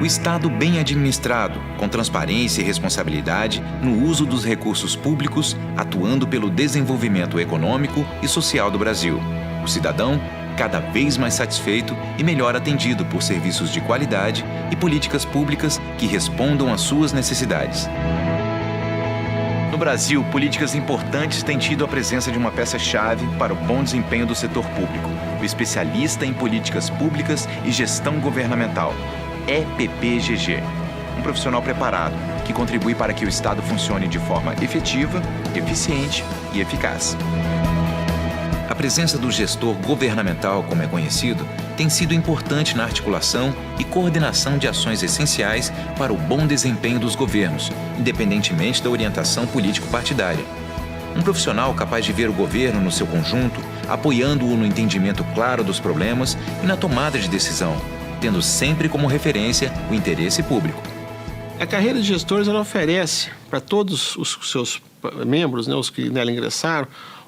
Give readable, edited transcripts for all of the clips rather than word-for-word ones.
O Estado bem administrado, com transparência e responsabilidade no uso dos recursos públicos, atuando pelo desenvolvimento econômico e social do Brasil. O cidadão cada vez mais satisfeito e melhor atendido por serviços de qualidade e políticas públicas que respondam às suas necessidades. No Brasil, políticas importantes têm tido a presença de uma peça-chave para o bom desempenho do setor público, o especialista em políticas públicas e gestão governamental, EPPGG. Um profissional preparado que contribui para que o Estado funcione de forma efetiva, eficiente e eficaz. A presença do gestor governamental, como é conhecido, tem sido importante na articulação e coordenação de ações essenciais para o bom desempenho dos governos, independentemente da orientação político-partidária. Um profissional capaz de ver o governo no seu conjunto, apoiando-o no entendimento claro dos problemas e na tomada de decisão, tendo sempre como referência o interesse público. A carreira de gestores ela oferece para todos os seus membros, os que nela ingressaram,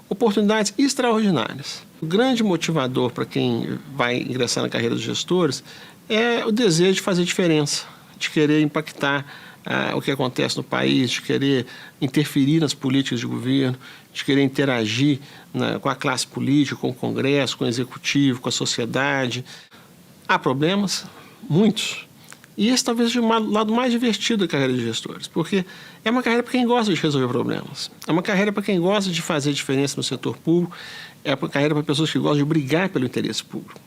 oportunidades extraordinárias. O grande motivador para quem vai ingressar na carreira dos gestores é o desejo de fazer diferença, de querer impactar o que acontece no país, de querer interferir nas políticas de governo, de querer interagir com a classe política, com o Congresso, com o Executivo, com a sociedade. Há problemas, muitos. E esse talvez seja o lado mais divertido da carreira de gestores, porque é uma carreira para quem gosta de resolver problemas. É uma carreira para quem gosta de fazer diferença no setor público. É uma carreira para pessoas que gostam de brigar pelo interesse público.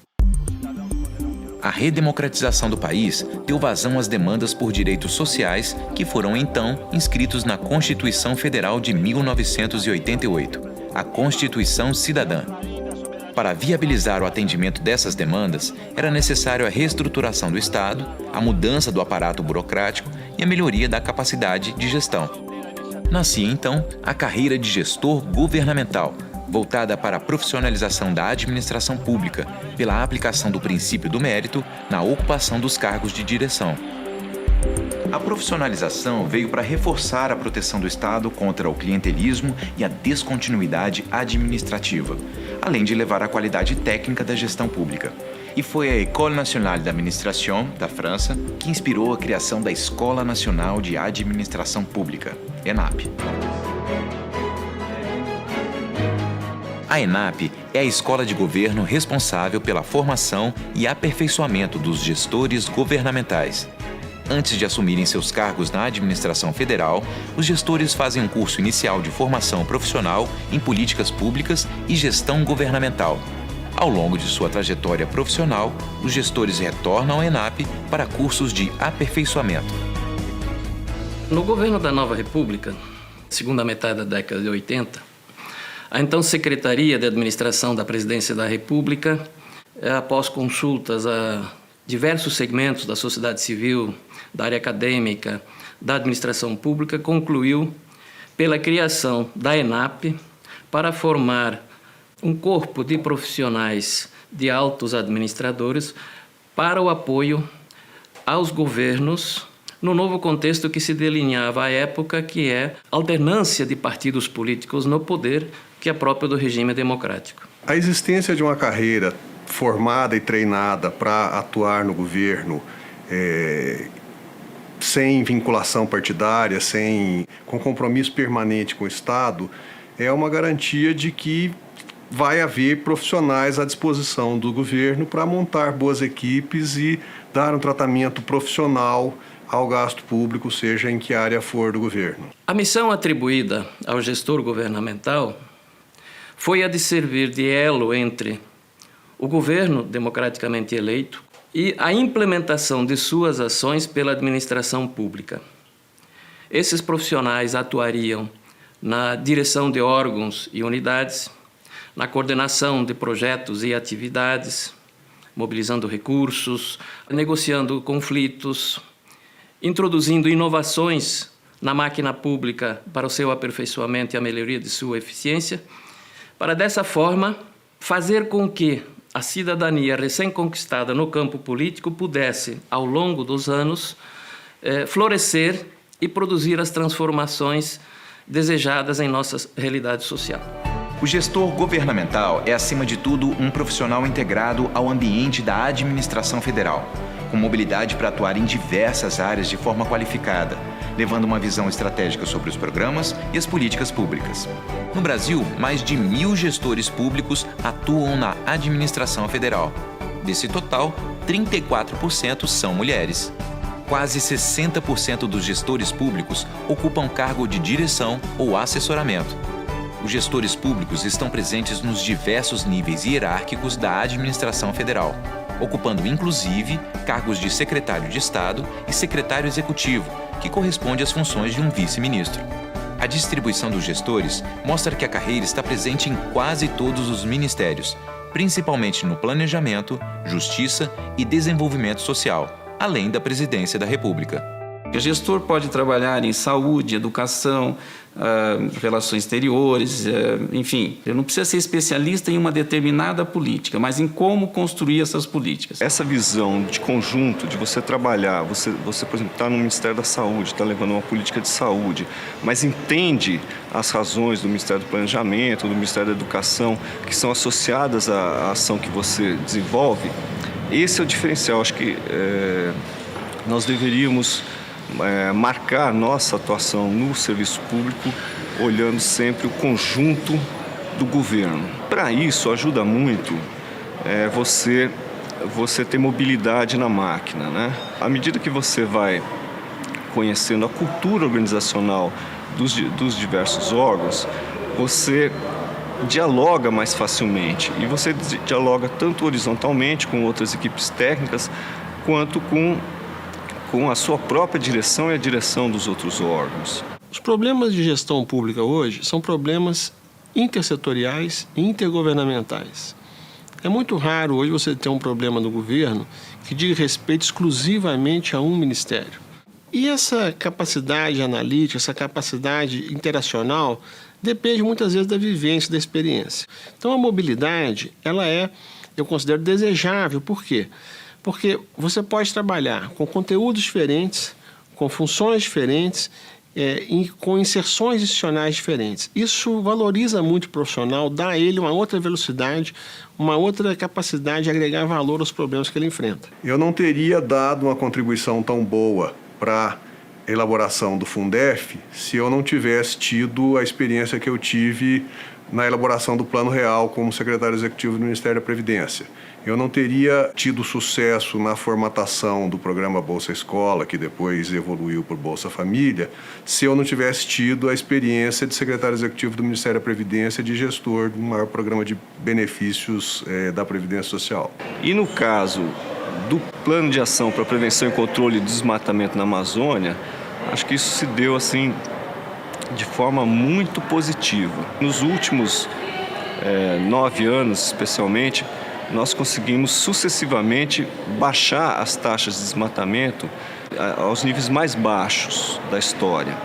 A redemocratização do país deu vazão às demandas por direitos sociais que foram, então, inscritos na Constituição Federal de 1988, a Constituição Cidadã. Para viabilizar o atendimento dessas demandas, era necessário a reestruturação do Estado, a mudança do aparato burocrático e a melhoria da capacidade de gestão. Nascia, então, a carreira de gestor governamental, voltada para a profissionalização da administração pública, pela aplicação do princípio do mérito na ocupação dos cargos de direção. A profissionalização veio para reforçar a proteção do Estado contra o clientelismo e a descontinuidade administrativa, além de elevar a qualidade técnica da gestão pública. E foi a École Nationale d'Administration, da França, que inspirou a criação da Escola Nacional de Administração Pública, ENAP. A ENAP é a escola de governo responsável pela formação e aperfeiçoamento dos gestores governamentais. Antes de assumirem seus cargos na administração federal, os gestores fazem um curso inicial de formação profissional em políticas públicas e gestão governamental. Ao longo de sua trajetória profissional, os gestores retornam à ENAP para cursos de aperfeiçoamento. No governo da Nova República, segunda metade da década de 80, a então Secretaria de Administração da Presidência da República, após consultas a diversos segmentos da sociedade civil, da área acadêmica, da administração pública, concluiu pela criação da ENAP para formar um corpo de profissionais de altos administradores para o apoio aos governos no novo contexto que se delineava à época, que é a alternância de partidos políticos no poder, que é próprio do regime democrático. A existência de uma carreira formada e treinada para atuar no governo sem vinculação partidária, com compromisso permanente com o Estado, é uma garantia de que vai haver profissionais à disposição do governo para montar boas equipes e dar um tratamento profissional ao gasto público, seja em que área for do governo. A missão atribuída ao gestor governamental foi a de servir de elo entre o governo democraticamente eleito e a implementação de suas ações pela administração pública. Esses profissionais atuariam na direção de órgãos e unidades, na coordenação de projetos e atividades, mobilizando recursos, negociando conflitos, introduzindo inovações na máquina pública para o seu aperfeiçoamento e a melhoria de sua eficiência, para dessa forma fazer com que a cidadania recém-conquistada no campo político pudesse, ao longo dos anos, florescer e produzir as transformações desejadas em nossa realidade social. O gestor governamental é, acima de tudo, um profissional integrado ao ambiente da administração federal. com mobilidade para atuar em diversas áreas de forma qualificada, levando uma visão estratégica sobre os programas e as políticas públicas. No Brasil, mais de 1.000 gestores públicos atuam na administração federal. Desse total, 34% são mulheres. Quase 60% dos gestores públicos ocupam cargo de direção ou assessoramento. Os gestores públicos estão presentes nos diversos níveis hierárquicos da administração federal, ocupando inclusive cargos de secretário de Estado e secretário executivo, que corresponde às funções de um vice-ministro. A distribuição dos gestores mostra que a carreira está presente em quase todos os ministérios, principalmente no planejamento, justiça e desenvolvimento social, além da presidência da República. O gestor pode trabalhar em saúde, educação, relações exteriores, enfim. Ele não precisa ser especialista em uma determinada política, mas em como construir essas políticas. Essa visão de conjunto, de você trabalhar, você por exemplo, está no Ministério da Saúde, está levando uma política de saúde, mas entende as razões do Ministério do Planejamento, do Ministério da Educação, que são associadas à ação que você desenvolve, esse é o diferencial. Acho que nós deveríamos marcar nossa atuação no serviço público olhando sempre o conjunto do governo. Para isso, ajuda muito você ter mobilidade na máquina, né? À medida que você vai conhecendo a cultura organizacional dos diversos órgãos, você dialoga mais facilmente. E você dialoga tanto horizontalmente com outras equipes técnicas, quanto com a sua própria direção e a direção dos outros órgãos. Os problemas de gestão pública hoje são problemas intersetoriais e intergovernamentais. É muito raro hoje você ter um problema no governo que diga respeito exclusivamente a um ministério. E essa capacidade analítica, essa capacidade interacional, depende muitas vezes da vivência, da experiência. Então a mobilidade, ela eu considero desejável. Por quê? Porque você pode trabalhar com conteúdos diferentes, com funções diferentes, e com inserções institucionais diferentes. Isso valoriza muito o profissional, dá a ele uma outra velocidade, uma outra capacidade de agregar valor aos problemas que ele enfrenta. Eu não teria dado uma contribuição tão boa para a elaboração do Fundef se eu não tivesse tido a experiência que eu tive na elaboração do Plano Real como secretário executivo do Ministério da Previdência. Eu não teria tido sucesso na formatação do programa Bolsa Escola, que depois evoluiu por Bolsa Família, se eu não tivesse tido a experiência de secretário executivo do Ministério da Previdência, de gestor do maior programa de benefícios da Previdência Social. E no caso do Plano de Ação para Prevenção e Controle do Desmatamento na Amazônia, acho que isso se deu assim de forma muito positiva. Nos últimos 9 anos, especialmente, nós conseguimos sucessivamente baixar as taxas de desmatamento aos níveis mais baixos da história.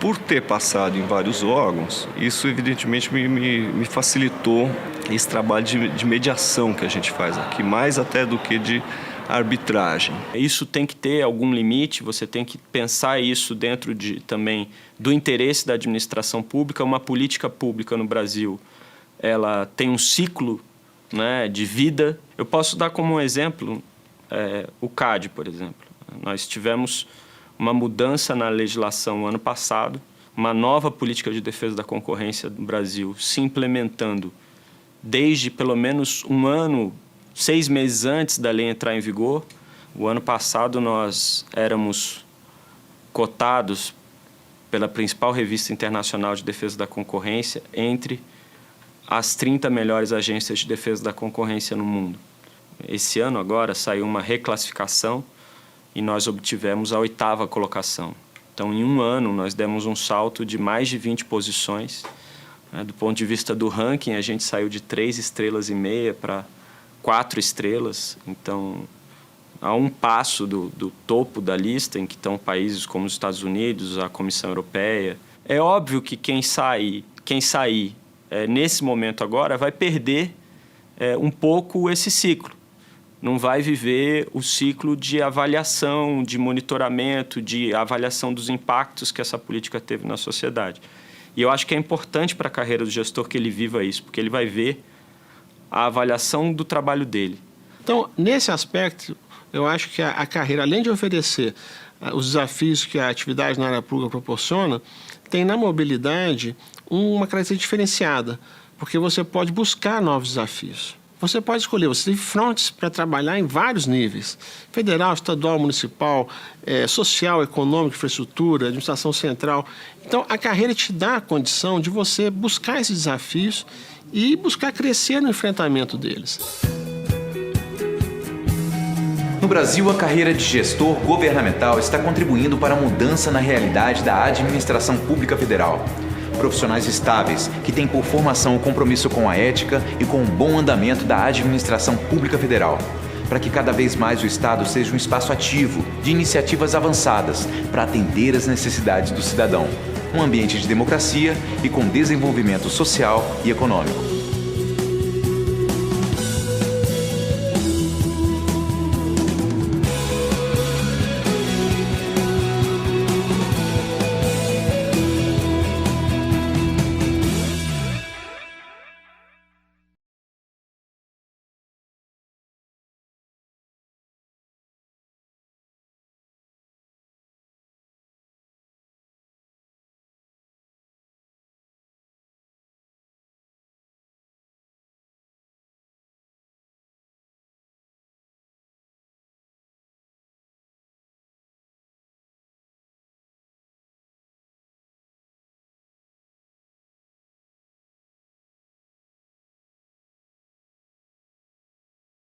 Por ter passado em vários órgãos, isso evidentemente me facilitou esse trabalho de mediação que a gente faz aqui, mais até do que de arbitragem. Isso tem que ter algum limite, você tem que pensar isso dentro também do interesse da administração pública. Uma política pública no Brasil, ela tem um ciclo, né, de vida. Eu posso dar como um exemplo o CAD, por exemplo. Nós tivemos uma mudança na legislação ano passado, uma nova política de defesa da concorrência no Brasil se implementando desde pelo menos um ano, 6 meses antes da lei entrar em vigor. O ano passado nós éramos cotados pela principal revista internacional de defesa da concorrência entre as 30 melhores agências de defesa da concorrência no mundo. Esse ano agora saiu uma reclassificação e nós obtivemos a 8ª colocação. Então, em um ano, nós demos um salto de mais de 20 posições. Do ponto de vista do ranking, a gente saiu de 3,5 estrelas para 4 estrelas. Então, a um passo do topo da lista, em que estão países como os Estados Unidos, a Comissão Europeia. É óbvio que quem sair nesse momento agora vai perder um pouco esse ciclo. Não vai viver o ciclo de avaliação, de monitoramento, de avaliação dos impactos que essa política teve na sociedade. E eu acho que é importante para a carreira do gestor que ele viva isso, porque ele vai ver a avaliação do trabalho dele. Então, nesse aspecto, Eu acho que a carreira, além de oferecer os desafios que a atividade na área pública proporciona, tem na mobilidade uma característica diferenciada, porque você pode buscar novos desafios. Você pode escolher, você tem frontes para trabalhar em vários níveis, federal, estadual, municipal, social, econômico, infraestrutura, administração central. Então, a carreira te dá a condição de você buscar esses desafios e buscar crescer no enfrentamento deles. No Brasil, a carreira de gestor governamental está contribuindo para a mudança na realidade da administração pública federal. Profissionais estáveis, que têm por formação o compromisso com a ética e com o bom andamento da administração pública federal, para que cada vez mais o Estado seja um espaço ativo de iniciativas avançadas para atender às necessidades do cidadão, um ambiente de democracia e com desenvolvimento social e econômico.